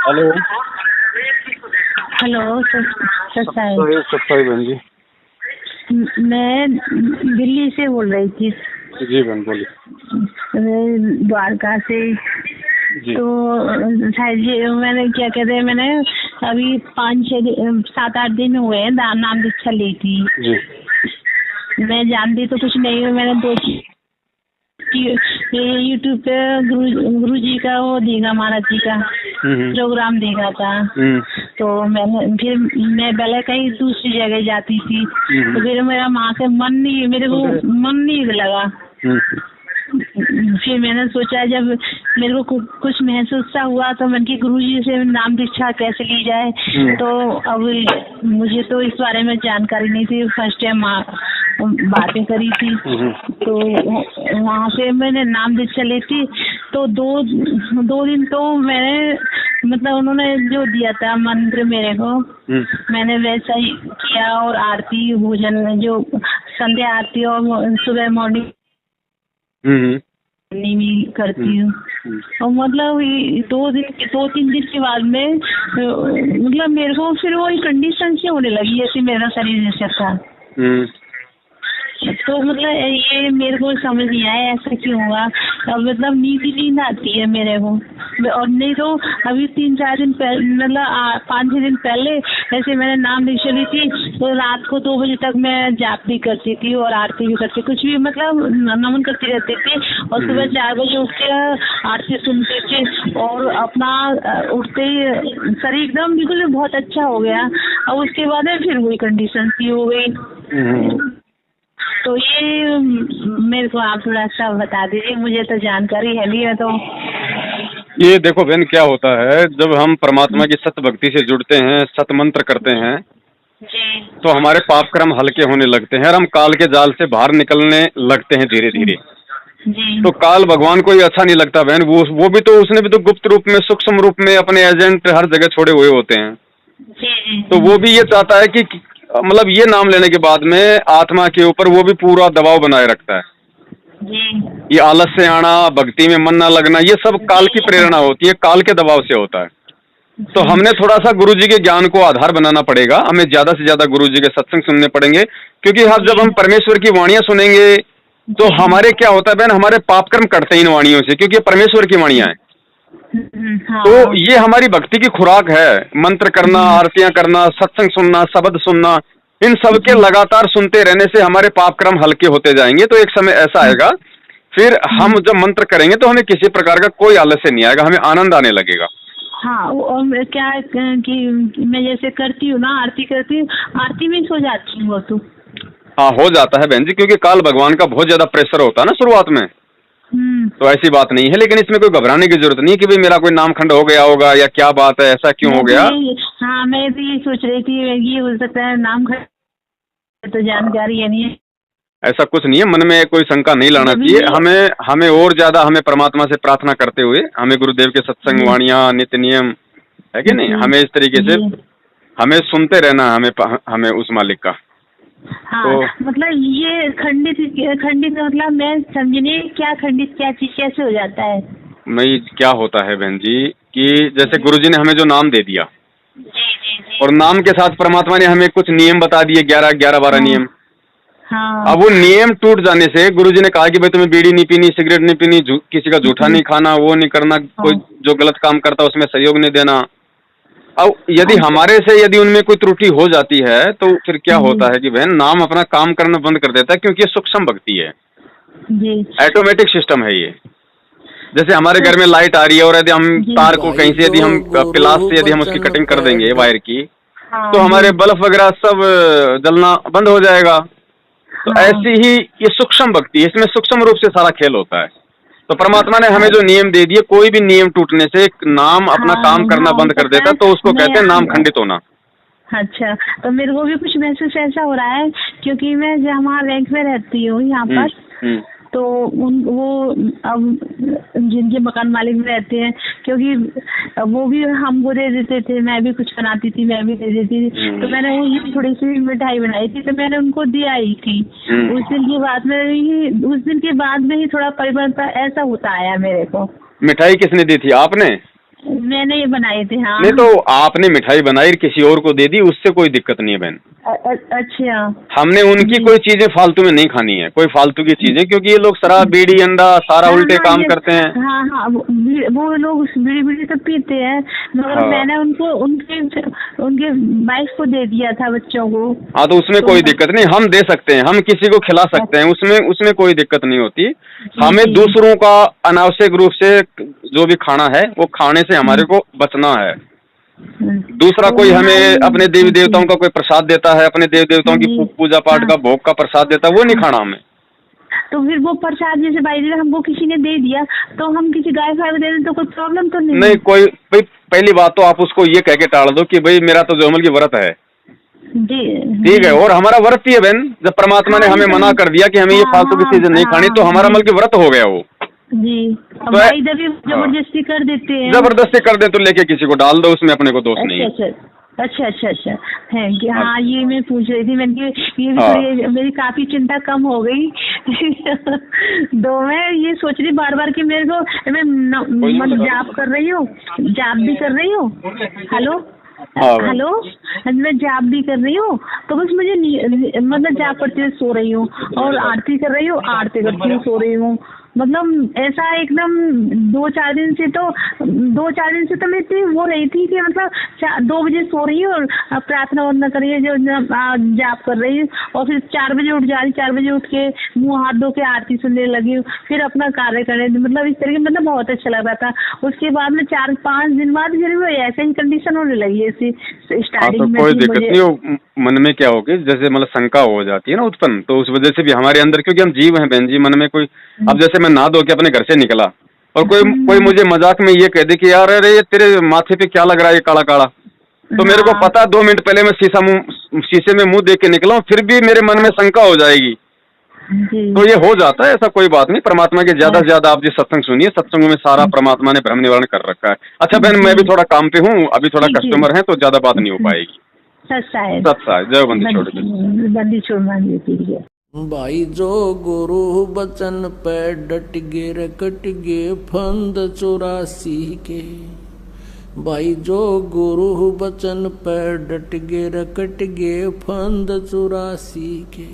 Hello. Hello sir सत्ताई बहन जी। मैं दिल्ली से बोल रही थी। जी बहन बोलिए। द्वारका से। जी। तो शायद ये मैंने क्या कहते हैं, मैंने अभी 7-8 दिन हुए हैं नाम दीक्षा ली थी। जी। मैं जानती तो कुछ नहीं हूँ। मैंने यूट्यूब पे गुरु जी का वो देखा, महाराज जी का प्रोग्राम देखा था। तो मैं पहले कहीं दूसरी जगह जाती थी, तो फिर मेरे मेरे को मन नहीं लगा। फिर मैंने सोचा, जब मेरे को कुछ महसूस सा हुआ तो मन की गुरु जी से नाम दीक्षा कैसे ली जाए। तो अब मुझे तो इस बारे में जानकारी नहीं थी, फर्स्ट टाइम बातें करी थी। तो वहाँ से मैंने नाम दीक्षा ली थी। तो दो दिन तो मैंने मतलब उन्होंने जो दिया था मंत्र मेरे को, मैंने वैसा ही किया। और आरती भोजन जो संध्या आरती और सुबह मॉर्निंग भी करती हूँ। और मतलब 2-3 दिन के बाद में मतलब मेरे को फिर वही कंडीशन से होने लगी जैसे मेरा शरीर जैसा था। तो मतलब ये मेरे को समझ नहीं आया ऐसा क्यों हुआ। अब मतलब नींद आती है मेरे को। और नहीं तो अभी 3-4 दिन पहले, मतलब 5-6 दिन पहले ऐसे मैंने नाम दीक्षा ली थी। तो रात को 2 बजे तक मैं जाप भी करती थी और आरती भी करती, कुछ भी मतलब नमन करती रहती थी। और सुबह 4 बजे उठ के आरती सुनती थी और अपना उठते ही शरीर एकदम बिल्कुल बहुत अच्छा हो गया। और उसके बाद फिर वही कंडीशन सी हो गई। तो ये मेरे को आप थोड़ा सा बता दीजिए, मुझे तो जानकारी है नहीं है। तो ये देखो बहन, क्या होता है जब हम परमात्मा की सत भक्ति से जुड़ते हैं, सत मंत्र करते हैं जी, तो हमारे पाप कर्म हल्के होने लगते हैं और हम काल के जाल से बाहर निकलने लगते हैं धीरे धीरे। जी, तो काल भगवान को ही अच्छा नहीं लगता बहन। वो भी तो, उसने भी तो गुप्त रूप में, सूक्ष्म रूप में अपने एजेंट हर जगह छोड़े हुए होते हैं। जी, तो वो भी ये चाहता है कि मतलब ये नाम लेने के बाद में आत्मा के ऊपर वो भी पूरा दबाव बनाए रखता है। जी, ये आलस से आना, भक्ति में मन ना लगना, ये सब काल की प्रेरणा होती है, काल के दबाव से होता है। तो हमने थोड़ा सा गुरुजी के ज्ञान को आधार बनाना पड़ेगा। हमें ज्यादा से ज्यादा गुरुजी के सत्संग सुनने पड़ेंगे, क्योंकि जब हम परमेश्वर की वाणियां सुनेंगे तो हमारे क्या होता है बहन, हमारे पाप कर्म कटते हैं इन वाणियों से, क्योंकि ये परमेश्वर की वाणियां हैं। तो ये हमारी भक्ति की खुराक है। मंत्र करना, आरतियां करना, सत्संग सुनना, शब्द सुनना, इन सब के लगातार सुनते रहने से हमारे पाप कर्म हल्के होते जाएंगे। तो एक समय ऐसा आएगा, फिर हम जब मंत्र करेंगे तो हमें किसी प्रकार का कोई आलस्य नहीं आएगा, हमें आनंद आने लगेगा। हाँ, और क्या कि मैं जैसे करती हूँ ना, आरती करती हूँ, आरती में सो जाती हूँ। तो हाँ, हो जाता है बहन जी, क्योंकि काल भगवान का बहुत ज्यादा प्रेशर होता है ना शुरुआत में। तो ऐसी बात नहीं है, लेकिन इसमें कोई घबराने की जरूरत नहीं कि भाई मेरा कोई नामखंड हो गया होगा या क्या बात है, ऐसा क्यों हो गया। हाँ, मैं भी ये सोच रही थी, ये हो सकता है नामखंड, तो जानकारी है नहीं है। ऐसा कुछ नहीं है, मन में कोई शंका नहीं लाना चाहिए। हमें और ज्यादा, हमें परमात्मा से प्रार्थना करते हुए, हमें गुरुदेव के सत्संग वाणियां, नित्य नियम है कि नहीं, हमें इस तरीके से हमें सुनते रहना, हमें उस मालिक का। हाँ, तो मतलब ये खंडित मतलब मैं समझने क्या खंडित क्या चीज कैसे हो जाता है। नहीं, क्या होता है बहन जी कि जैसे गुरुजी ने हमें जो नाम दे दिया, और नाम के साथ परमात्मा ने हमें कुछ नियम बता दिए, 11-12 नियम। हाँ, अब वो नियम टूट जाने से गुरुजी ने कहा कि भाई तुम्हें बीड़ी नहीं पीनी, सिगरेट नहीं पीनी, किसी का जूठा नहीं खाना, वो नहीं करना, कोई जो गलत काम करता उसमें सहयोग नहीं देना। अब यदि हमारे से यदि उनमें कोई त्रुटि हो जाती है तो फिर क्या होता है कि बहन, नाम अपना काम करना बंद कर देता है, क्योंकि ये सूक्ष्म भक्ति है, ऑटोमेटिक सिस्टम है ये। जैसे हमारे घर में लाइट आ रही है और यदि हम तार को कहीं से, यदि हम प्लास से यदि हम उसकी कटिंग कर देंगे वायर की, तो हमारे बल्ब वगैरह सब जलना बंद हो जाएगा। तो ऐसी ही ये सूक्ष्म भक्ति है, इसमें सूक्ष्म रूप से सारा खेल होता है। तो परमात्मा ने हमें जो नियम दे दिए, कोई भी नियम टूटने से नाम अपना काम करना बंद कर देता है, तो उसको कहते हैं नाम खंडित होना। अच्छा, तो मेरे को भी कुछ महसूस ऐसा हो रहा है, क्योंकि मैं जहाँ रैंक में रहती हूँ यहाँ पर, तो वो अब जिनके मकान मालिक में रहते हैं, क्योंकि वो भी हमको दे देते थे, मैं भी कुछ बनाती थी, मैं भी दे देती थी। तो मैंने वो थोड़ी सी मिठाई बनाई थी, तो मैंने उनको दिया ही थी। उस दिन के बाद में ही थोड़ा परिवर्तन ऐसा होता आया मेरे को। मिठाई किसने दी थी, आपने? मैंने ये बनाए थे। हाँ नहीं तो आपने मिठाई बनाई किसी और को दे दी, उससे कोई दिक्कत नहीं है बहन। अच्छा। हमने उनकी कोई चीजें फालतू में नहीं खानी है, कोई फालतू की चीजें, क्योंकि ये लोग शराब बीड़ी अंडा सारा उल्टे काम करते हैं। हाँ हाँ, वो लोग बीड़ी बीड़ी तो पीते हैं, मगर हाँ। मैंने उनको उनके वाइफ को दे दिया था, बच्चों को। हाँ तो उसमें कोई दिक्कत नहीं, हम दे सकते हैं, हम किसी को खिला सकते हैं, उसमें कोई दिक्कत नहीं होती। हमें दूसरों का अनावश्यक रूप से जो भी खाना है वो खाने से हमारे को बचना है। दूसरा कोई हमें अपने देवी देवताओं का कोई प्रसाद देता है, अपने देवी देवताओं की पूजा पाठ का भोग का प्रसाद देता है, वो नहीं खाना हमें। तो फिर वो प्रसाद जैसे भाई हमको किसी ने दे दिया, तो हम किसी गाय फाय को दे दें तो कोई प्रॉब्लम तो नहीं? नहीं कोई भाई, पहली बात तो आप उसको ये कह के टाल दो कि भाई मेरा तो जोमल की व्रत है, ठीक है, और हमारा व्रत ही है बहन। जब परमात्मा ने हमें मना कर दिया कि हमें ये फालतू की चीजें नहीं खानी, तो हमारा मल की व्रत हो गया वो जी। तो भाई इधर भी जबरदस्ती कर देते हैं। जबरदस्ती कर दे तो लेके किसी को डाल दो, उसमें अपने को दोष नहीं है। अच्छा है कि हाँ, ये मैं पूछ रही थी, मैंने ये मेरी काफी चिंता कम हो गई। दो मैं ये सोच रही बार बार कि मेरे को मैं जॉब कर रही हूँ, जॉब भी कर रही हूँ। हेलो हेलो, मैं जॉब भी कर रही हूँ, तो बस मुझे मतलब जॉब करती हुई सो रही हूँ, और आरती कर रही हूँ, आरती करती हुई सो रही हूँ। मतलब ऐसा एकदम 2-4 दिन से तो मैं इतनी वो रही थी कि मतलब 2 बजे सो रही हूँ और प्रार्थना वरना कर रही है, जो जाप कर रही हूँ, और फिर 4 बजे उठ जा रही, 4 बजे उठ के मुंह हाथ धो के आरती सुनने लगी हूँ, फिर अपना कार्य करने, मतलब इस तरीके, मतलब बहुत अच्छा लग रहा था। उसके बाद में 4-5 दिन बाद फिर वो ऐसे ही कंडीशन होने लगी ऐसी स्टार्टिंग में। कोई दिक्कत नहीं हो, मन में क्या होगी, जैसे मतलब शंका हो जाती है ना उत्पन्न, तो उस वजह से भी हमारे अंदर, क्योंकि हम जीव हैं बहन जी, मन में कोई, अब जैसे मैं नहा धो के अपने घर से निकला और कोई मुझे मजाक में ये कह दे कि यार अरे ये तेरे माथे पे क्या लग रहा है, ये काला काला, तो मेरे को पता 2 मिनट पहले मैं शीशे में मुंह देख के निकला हूं, फिर भी मेरे मन में शंका हो जाएगी। तो ये हो जाता है, ऐसा कोई बात नहीं। परमात्मा के ज्यादा से ज्यादा आप जी सत्संग सुनिए, सत्संगों में सारा परमात्मा ने भ्रम निवारण कर रखा है। अच्छा बहन, मैं भी थोड़ा काम पे हूँ, अभी थोड़ा कस्टमर है, तो ज्यादा बात नहीं हो पाएगी। जय बंदी छोड़ बंदी। भाई जो गुरु बचन पे डट गे रे कट गे फंद 84 के। भाई जो गुरु बचन पे डट गे रे कट गे फंद 84 के।